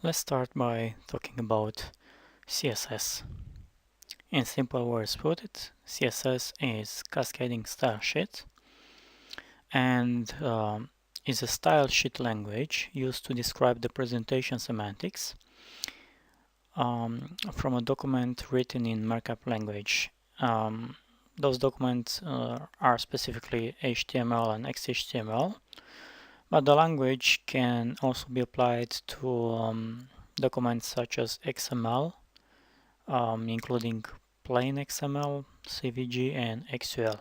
Let's start by talking about CSS. In simple words put it, CSS is cascading style sheet and is a style sheet language used to describe the presentation semantics from a document written in markup language. Those documents are specifically HTML and XHTML, but the language can also be applied to documents such as XML, including plain XML, CVG, and XUL.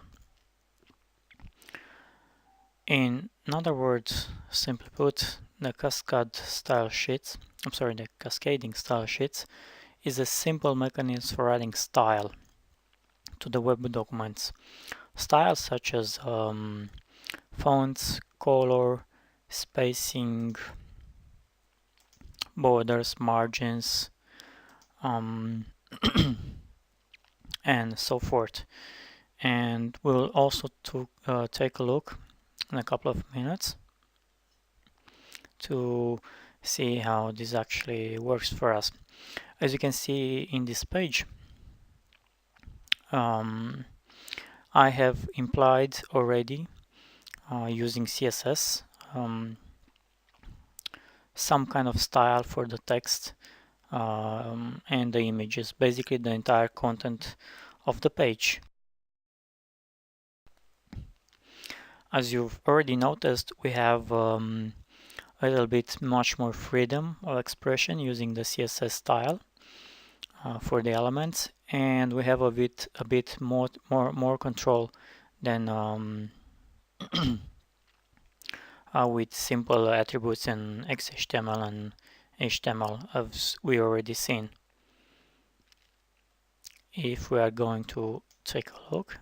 In other words, simply put, the cascading style sheets is a simple mechanism for adding style to the web documents. Styles such as fonts, color, spacing, borders, margins, and so forth. And we'll also take a look in a couple of minutes to see how this actually works for us. As you can see in this page, I have implied already using CSS some kind of style for the text and the images, basically the entire content of the page. As you've already noticed, we have a little bit much more freedom of expression using the CSS style for the elements, and we have a bit more control than with simple attributes in XHTML and HTML, as we already seen. If we are going to take a look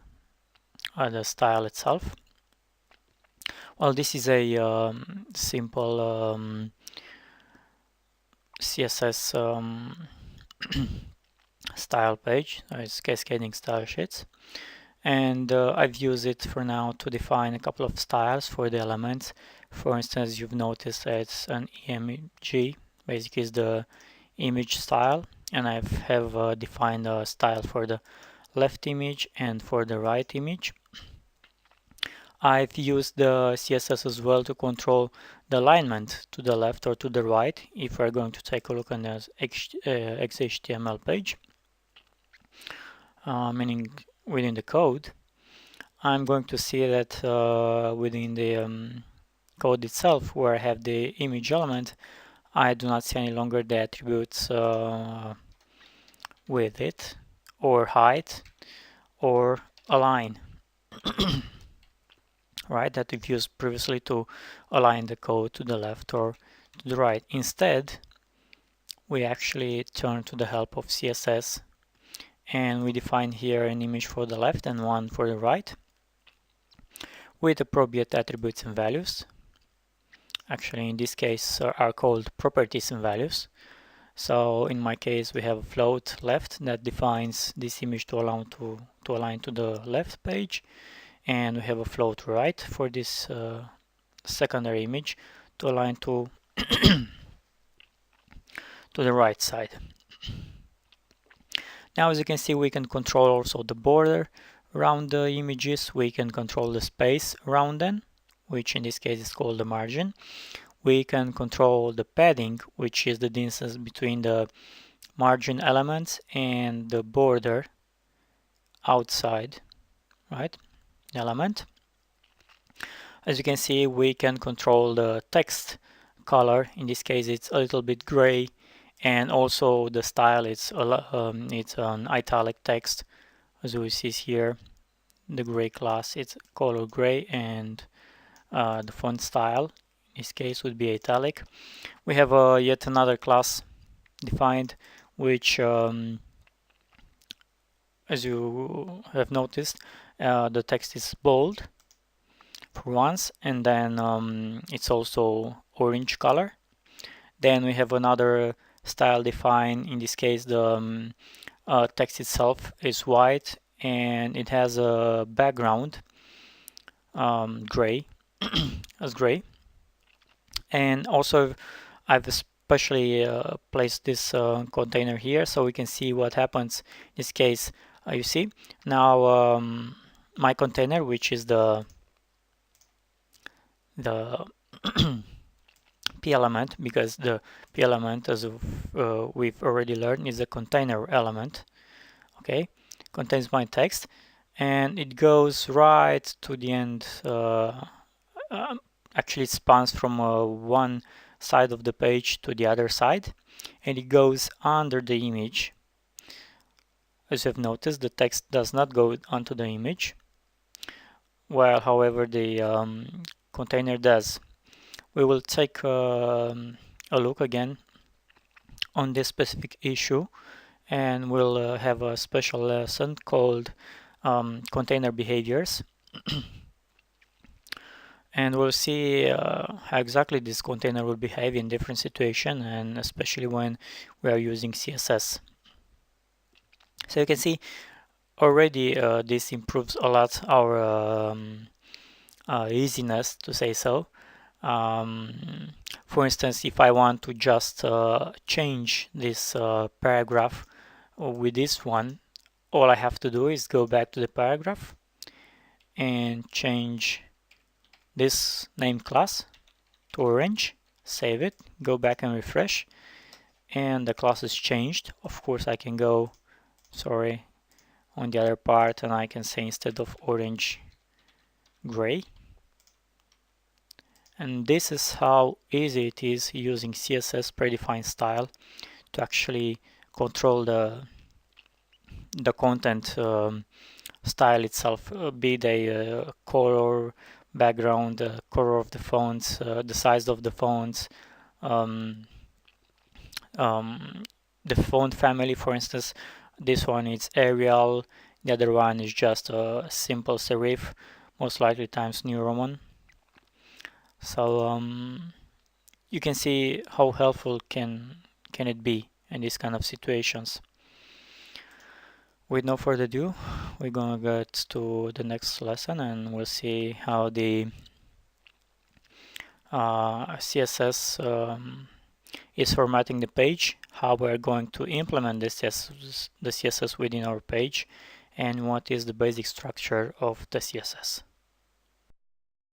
at the style itself, well, this is a simple CSS style page. It's cascading style sheets, and I've used it for now to define a couple of styles for the elements. For instance, you've noticed it's an img, basically is the image style, and I have defined a style for the left image and for the right image. I've used the CSS as well to control the alignment to the left or to the right if we're going to take a look on the XHTML page, meaning within the code. I'm going to see that within the code itself, where I have the image element, I do not see any longer the attributes with it, or height, or align. Right, that we've used previously to align the code to the left or to the right. Instead, we actually turn to the help of CSS, and we define here an image for the left and one for the right with appropriate attributes and values. Actually, in this case are called properties and values. So in my case, we have a float left that defines this image to align to the left page, and we have a float right for this secondary image to align to to the right side. Now, as you can see, we can control also the border around the images. We can control the space around them, which in this case is called the margin. We can control the padding, which is the distance between the margin elements and the border outside, right, the element. As you can see, we can control the text color. In this case, it's a little bit gray, and also the style. It's an italic text, as we see here. The gray class, it's color gray, and the font style in this case would be italic. We have yet another class defined, which as you have noticed, the text is bold for once, and then it's also orange color. Then we have another style defined. In this case, the text itself is white, and it has a background gray as gray. And also I've especially place this container here so we can see what happens in this case. You see now my container, which is the p element, because the p element, as we've already learned, is a container element. Okay, contains my text, and it goes right to the end. Actually, it spans from one side of the page to the other side, and it goes under the image. As you've noticed, the text does not go onto the image, while however the container does. We will take a look again on this specific issue, and we'll have a special lesson called container behaviors. And we'll see how exactly this container will behave in different situations, and especially when we are using CSS. So you can see already this improves a lot our easiness, to say so. For instance, if I want to just change this paragraph with this one, all I have to do is go back to the paragraph and change this name class to orange, save it, go back and refresh, and the class is changed. Of course, I can go, on the other part, and I can say instead of orange, gray. And this is how easy it is using CSS predefined style to actually control the content style itself, be they color, background, color of the fonts, the size of the fonts, the font family. For instance, this one is Arial, the other one is just a simple serif, most likely Times New Roman. So you can see how helpful can it be in these kind of situations. With no further ado, we're gonna get to the next lesson, and we'll see how the CSS is formatting the page, how we're going to implement the CSS within our page, and what is the basic structure of the CSS.